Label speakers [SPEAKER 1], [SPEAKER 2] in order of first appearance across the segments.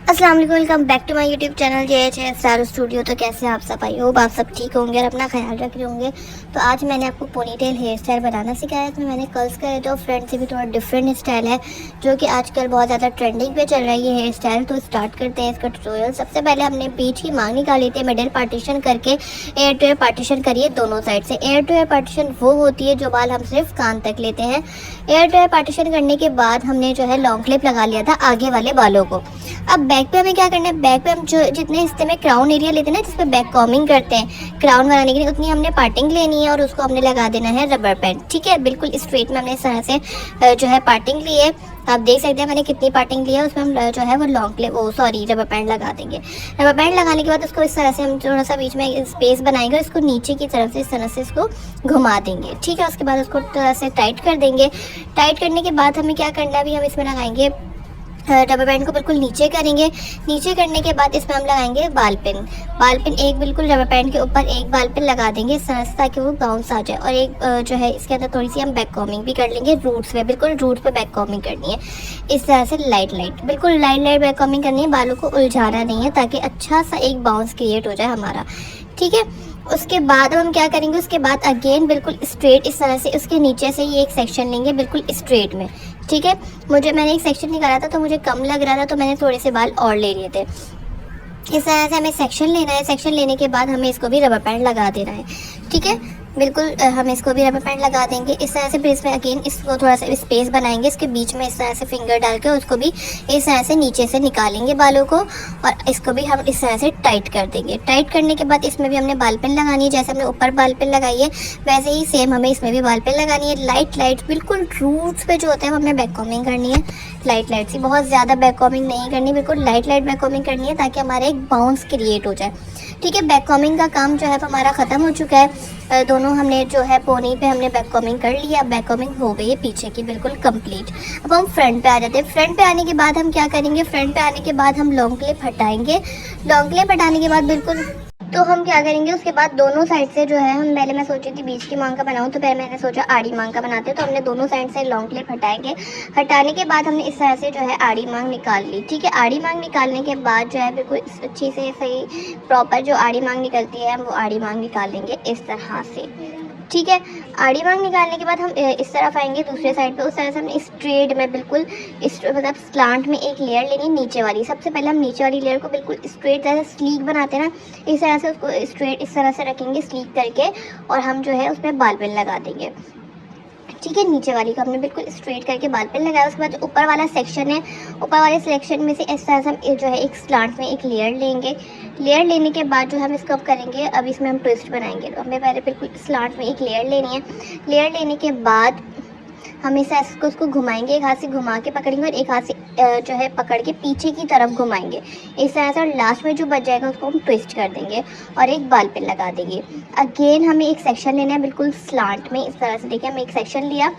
[SPEAKER 1] अस्सलाम वालेकुम, welcome back to my YouTube channel JH star studio. तो कैसे आप सब? आई होप आप सब ठीक होंगे और अपना ख्याल रख रहे होंगे। तो आज मैंने आपको पोनीटेल हेयर स्टाइल बनाना सिखाया। तो मैंने कर्ल्स करे तो फ्रंट से भी थोड़ा डिफरेंट स्टाइल है जो कि आजकल बहुत ज़्यादा ट्रेंडिंग पे चल रहा है ये हेयर स्टाइल। तो स्टार्ट करते हैं इसका ट्यूटोरियल। सबसे पहले हमने बीच की मांग निकाली थी, मिडिल पार्टीशन करके एयर टू एयर पार्टीशन करिए दोनों साइड से। एयर टू एयर पार्टीशन वो होती है जो बाल हम सिर्फ कान तक लेते हैं। एयर टू एयर पार्टीशन करने के बाद हमने जो है लॉन्ग क्लिप लगा लिया था आगे वाले बालों को। अब बैक पे हमें क्या करना है, बैक पे हम जो जितने हिस्से में क्राउन एरिया लेते हैं ना, जिसपे बैक कॉमिंग करते हैं क्राउन बनाने के लिए, उतनी हमने पार्टिंग लेनी है और उसको हमने लगा देना है रबर बैंड। ठीक है, बिल्कुल स्ट्रेट में हमने इस तरह से जो है पार्टिंग ली है। आप देख सकते हैं मैंने कितनी पार्टिंग ली है। उसमें हम जो है वो लॉन्ग क्लिप रबर बैंड लगा देंगे। रबर बैंड लगाने के बाद उसको इस तरह से हम थोड़ा सा बीच में स्पेस बनाएंगे, इसको नीचे की तरफ से इस तरह से इसको घुमा देंगे। ठीक है, उसके बाद उसको थोड़ा से टाइट कर देंगे। टाइट करने के बाद हमें क्या करना है, अभी हम इसमें लगाएंगे रबर बैंड को बिल्कुल नीचे करेंगे। नीचे करने के बाद इसमें हम लगाएंगे बाल पिन। बाल पिन एक बिल्कुल रबर बैंड के ऊपर एक बाल पिन लगा देंगे इस तरह से, ताकि वो बाउंस आ जाए। और एक जो है इसके अंदर थोड़ी सी हम बैक कॉमिंग भी कर लेंगे रूट्स पे, बिल्कुल रूट पे बैक कॉमिंग करनी है इस तरह से लाइट बिल्कुल लाइट बैक कॉमिंग करनी है। बालों को उलझाना नहीं है ताकि अच्छा सा एक बाउंस क्रिएट हो जाए हमारा। ठीक है, उसके बाद हम क्या करेंगे, उसके बाद अगेन बिल्कुल स्ट्रेट इस तरह से उसके नीचे से ये एक सेक्शन लेंगे बिल्कुल स्ट्रेट में। ठीक है, मैंने एक सेक्शन निकाला था तो मुझे कम लग रहा था तो मैंने थोड़े से बाल और ले लिए थे। इस तरह से हमें सेक्शन लेना है। सेक्शन लेने के बाद हमें इसको भी रबर बैंड लगा देना है। ठीक है, बिल्कुल हम इसको भी रबर बैंड लगा देंगे इस तरह से। फिर इसमें अगेन इसको थोड़ा सा स्पेस बनाएंगे, इसके बीच में इस तरह से फिंगर डाल के उसको भी इस तरह से नीचे से निकालेंगे बालों को, और इसको भी हम इस तरह से टाइट कर देंगे। टाइट करने के बाद इसमें भी हमने बाल पिन लगानी है। जैसे हमने ऊपर बाल पिन लगाई है वैसे ही सेम हमें इसमें भी बाल पिन लगानी है। लाइट बिल्कुल रूट्स पे जो होते हैं हमने बैक कॉमिंग करनी है। लाइट सी, बहुत ज़्यादा बैक कॉमिंग नहीं करनी, बिल्कुल लाइट बैक कॉमिंग करनी है ताकि हमारा एक बाउंस क्रिएट हो जाए। ठीक है, बैक कॉमिंग का काम जो है हमारा ख़त्म हो चुका है। दोनों हमने जो है पोनी पे हमने बैक कॉमिंग कर लिया। बैक कॉमिंग हो गई है पीछे की बिल्कुल कंप्लीट। अब हम फ्रंट पे आ जाते हैं। फ्रंट पे आने के बाद हम क्या करेंगे, फ्रंट पे आने के बाद हम लॉन्ग क्लिप हटाएंगे। लॉन्ग क्लिप हटाने के बाद बिल्कुल तो हम क्या करेंगे, उसके बाद दोनों साइड से जो है हम पहले मैं सोची थी बीच की मांग का बनाऊं, तो पहले मैंने सोचा आड़ी मांग का बनाते हैं। तो हमने दोनों साइड से लॉन्ग क्लिप हटाएंगे। हटाने के बाद हमने इस तरह से जो है आड़ी मांग निकाल ली। ठीक है, आड़ी मांग निकालने के बाद जो है बिल्कुल अच्छी से सही प्रॉपर जो आड़ी मांग निकलती है हम वो आड़ी मांग निकाल लेंगे इस तरह से। ठीक है, आड़ी मांग निकालने के बाद हम इस तरफ आएंगे दूसरे साइड पे। उस तरह से हमने स्ट्रेट में बिल्कुल मतलब स्लांट में एक लेयर लेनी नीचे वाली। सबसे पहले हम नीचे वाली लेयर को बिल्कुल स्ट्रेट जैसे स्लीक बनाते हैं ना, इस तरह से उसको स्ट्रेट इस तरह से रखेंगे स्लीक करके, और हम जो है उसमें बाल पिन लगा देंगे। ठीक है, नीचे वाली को हमने बिल्कुल स्ट्रेट करके बाल पिन लगाया। उसके बाद जो ऊपर वाला सेक्शन है, ऊपर वाले सेक्शन में से इस तरह से हम जो है एक स्लांट में एक लेयर लेंगे। लेयर लेने के बाद जो हम इसको अब करेंगे, अब इसमें हम ट्विस्ट बनाएंगे। तो हमें पहले बिल्कुल स्लांट में एक लेयर लेनी है। लेयर लेने के बाद हम इस ऐसे उसको घुमाएंगे, एक हाथ से घुमा के पकड़ेंगे और एक हाथ से जो है पकड़ के पीछे की तरफ घुमाएंगे इस तरह से। और लास्ट में जो बच जाएगा उसको हम ट्विस्ट कर देंगे और एक बाल पिन लगा देंगे। अगेन हमें एक सेक्शन लेना है बिल्कुल स्लांट में इस तरह से। देखिए, हमने एक सेक्शन लिया।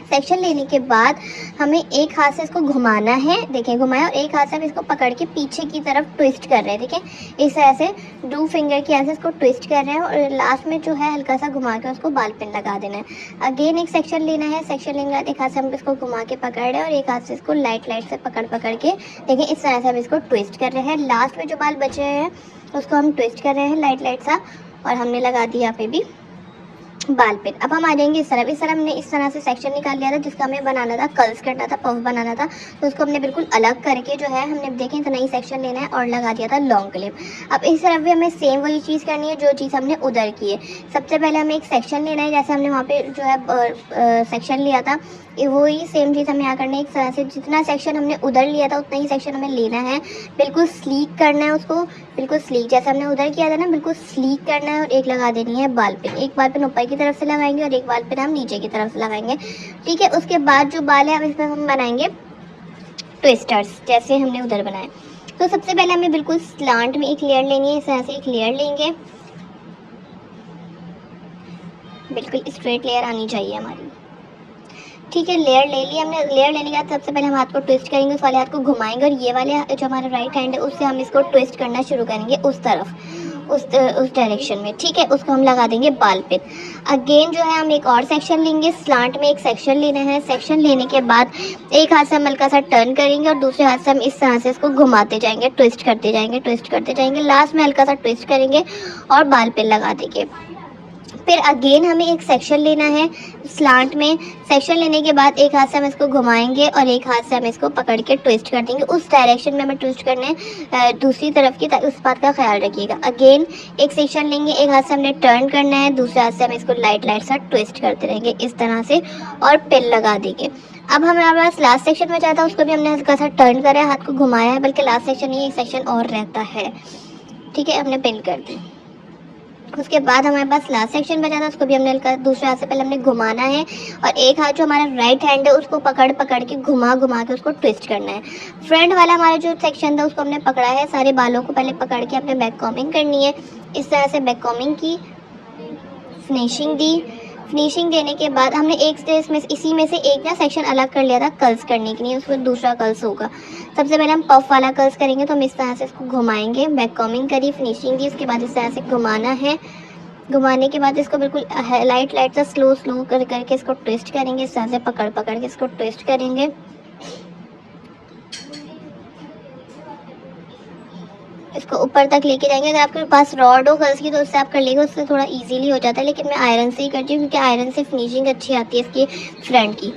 [SPEAKER 1] सेक्शन लेने के बाद हमें एक हाथ से इसको घुमाना है, देखिए घुमाया, और एक हाथ से हम इसको पकड़ के पीछे की तरफ ट्विस्ट कर रहे हैं। देखिए इस तरह से डू फिंगर की यहाँ से इसको ट्विस्ट कर रहे हैं, और लास्ट में जो है हल्का सा घुमा के उसको बाल पिन लगा देना है। अगेन एक सेक्शन लेना है। सेक्शन लेने के बाद एक हाथ से हम इसको घुमा के पकड़ रहे हैं और एक हाथ से इसको लाइट से पकड़ के देखिए इस तरह से हम इसको ट्विस्ट कर रहे हैं। लास्ट में जो बाल बचे हैं उसको हम ट्विस्ट कर रहे हैं लाइट सा, और हमने लगा दिया यहाँ पे भी बाल पिन। अब हम आ जाएंगे इस तरफ हमने इस तरह से सेक्शन निकाल लिया था जिसका हमें बनाना था, कर्ल्स करना था, पफ बनाना था। तो उसको हमने बिल्कुल अलग करके जो है हमने देखें इतना ही सेक्शन लेना है और लगा दिया था लॉन्ग क्लिप। अब इस तरफ भी हमें सेम वही चीज़ करनी है जो चीज़ हमने उधर की है। सबसे पहले हमें एक सेक्शन लेना है, जैसे हमने वहाँ पे जो है सेक्शन लिया था वही सेम चीज़ हमें यहाँ करना है। एक तरह से जितना सेक्शन हमने उधर लिया था उतना ही सेक्शन हमें लेना है। बिल्कुल स्लीक करना है उसको, बिल्कुल स्लीक जैसे हमने उधर किया था ना, बिल्कुल स्लीक करना है। और एक लगा देनी है बाल पिन। एक बाल पिन ऊपर की तरफ से लगाएंगे और एक बाल पिन हम नीचे की तरफ से लगाएंगे। ठीक है, उसके बाद जो बाल है अब इसमें हम बनाएंगे ट्विस्टर्स जैसे हमने उधर बनाए। तो सबसे पहले हमें बिल्कुल स्लांट में एक लेयर लेनी है, इस तरह से एक लेयर लेंगे, बिल्कुल स्ट्रेट लेयर आनी चाहिए हमारी। ठीक है, लेयर ले ली हमने। लेयर लेने के बाद सबसे पहले हम हाथ को ट्विस्ट करेंगे, उस वाले हाथ को घुमाएंगे और ये वाले जो हमारा राइट हैंड है उससे हम इसको ट्विस्ट करना शुरू करेंगे उस तरफ। उस डायरेक्शन में, ठीक है। उसको हम लगा देंगे बाल पे। अगेन जो है हम एक और सेक्शन लेंगे, स्लांट में एक सेक्शन लेना है। सेक्शन लेने के बाद एक हाथ से हम हल्का सा टर्न करेंगे और दूसरे हाथ से हम इस तरह से इसको घुमाते जाएंगे, ट्विस्ट करते जाएंगे, ट्विस्ट करते जाएंगे। लास्ट में हल्का सा ट्विस्ट करेंगे और बाल पे लगा देंगे। फिर अगेन हमें एक सेक्शन लेना है स्लांट में। सेक्शन लेने के बाद एक हाथ से हम इसको घुमाएंगे और एक हाथ से हम इसको पकड़ के ट्विस्ट कर देंगे। उस डायरेक्शन में हमें ट्विस्ट करना है दूसरी तरफ की, उस बात का ख्याल रखिएगा। अगेन एक सेक्शन लेंगे, एक हाथ से हमने टर्न करना है, दूसरे हाथ से हम इसको लाइट सा ट्विस्ट करते रहेंगे इस तरह से और पिन लगा देंगे। अब हमारे पास लास्ट सेक्शन में जाता है, उसको भी हमने हल्का सा टर्न करा है, हाथ को घुमाया है, बल्कि लास्ट सेक्शन ये एक सेक्शन और रहता है, ठीक है। हमने पिन कर दी। उसके बाद हमारे पास लास्ट सेक्शन बचा था, उसको भी हमने दूसरे हाथ से पहले हमने घुमाना है और एक हाथ जो हमारा राइट हैंड है उसको पकड़ के घुमा के उसको ट्विस्ट करना है। फ्रंट वाला हमारा जो सेक्शन था उसको हमने पकड़ा है, सारे बालों को पहले पकड़ के हमने बैक कॉम्बिंग करनी है। इस तरह से बैक कॉम्बिंग की, फिनिशिंग दी। फिनिशिंग देने के बाद हमने इसी में से एक ना सेक्शन अलग कर लिया था कर्ल्स करने के लिए, उसमें दूसरा कर्ल्स होगा। सबसे पहले हम पफ वाला कर्ल्स करेंगे, तो हम इस तरह से इसको घुमाएंगे, बैक कॉम्बिंग करी, फिनिशिंग दी, उसके बाद इस तरह से घुमाना है। घुमाने के बाद इसको बिल्कुल लाइट सा स्लो करके इसको ट्विस्ट करेंगे, इस तरह से पकड़ के इसको ट्विस्ट करेंगे। इसको ऊपर तक लेके जाएंगे। अगर आपके पास रॉड हो कर्ल्स की तो उससे आप कर लेंगे, उससे थोड़ा इजीली हो जाता है, लेकिन मैं आयरन से ही करती हूँ क्योंकि आयरन से फिनिशिंग अच्छी आती है इसकी फ्रंट की।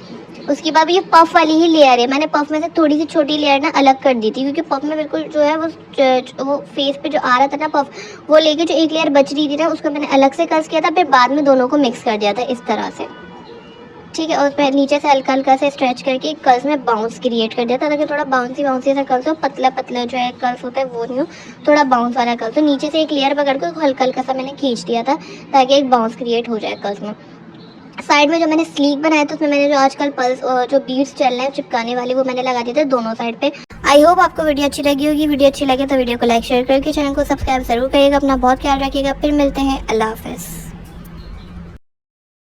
[SPEAKER 1] उसके बाद ये पफ वाली ही लेयर है, मैंने पफ में से थोड़ी सी छोटी लेयर ना अलग कर दी थी क्योंकि पफ में बिल्कुल जो है वो फेस पे जो आ रहा था ना पफ, वो लेके जो एक लेयर बच रही थी ना उसको मैंने अलग से कर्ल्स किया था, फिर बाद में दोनों को मिक्स कर दिया था इस तरह से, ठीक है। और फिर नीचे से हल्का से स्ट्रेच करके कर्ल्स में बाउंस क्रिएट कर दिया था ताकि थोड़ा बाउंसी सा कर्ल्स हो, पतला जो है कर्ल्स होता है वो नहीं हो, थोड़ा बाउंस वाला कर्ल्स। तो नीचे से एक लेयर पकड़ कर हल्का सा मैंने खींच दिया था ताकि एक बाउंस क्रिएट हो जाए कर्ल्स में। साइड में जो मैंने स्लीक बनाया था उसमें मैंने जो आजकल पल्स जो बीड्स चल रहे हैं चिपकाने वाले वो मैंने लगा दिए थे दोनों साइड पे। आई होप आपको वीडियो अच्छी लगी होगी। वीडियो अच्छी लगे तो वीडियो को लाइक शेयर करके चैनल को सब्सक्राइब जरूर करिएगा। अपना बहुत ख्याल रखिएगा। फिर मिलते हैं। अल्लाह हाफिज़।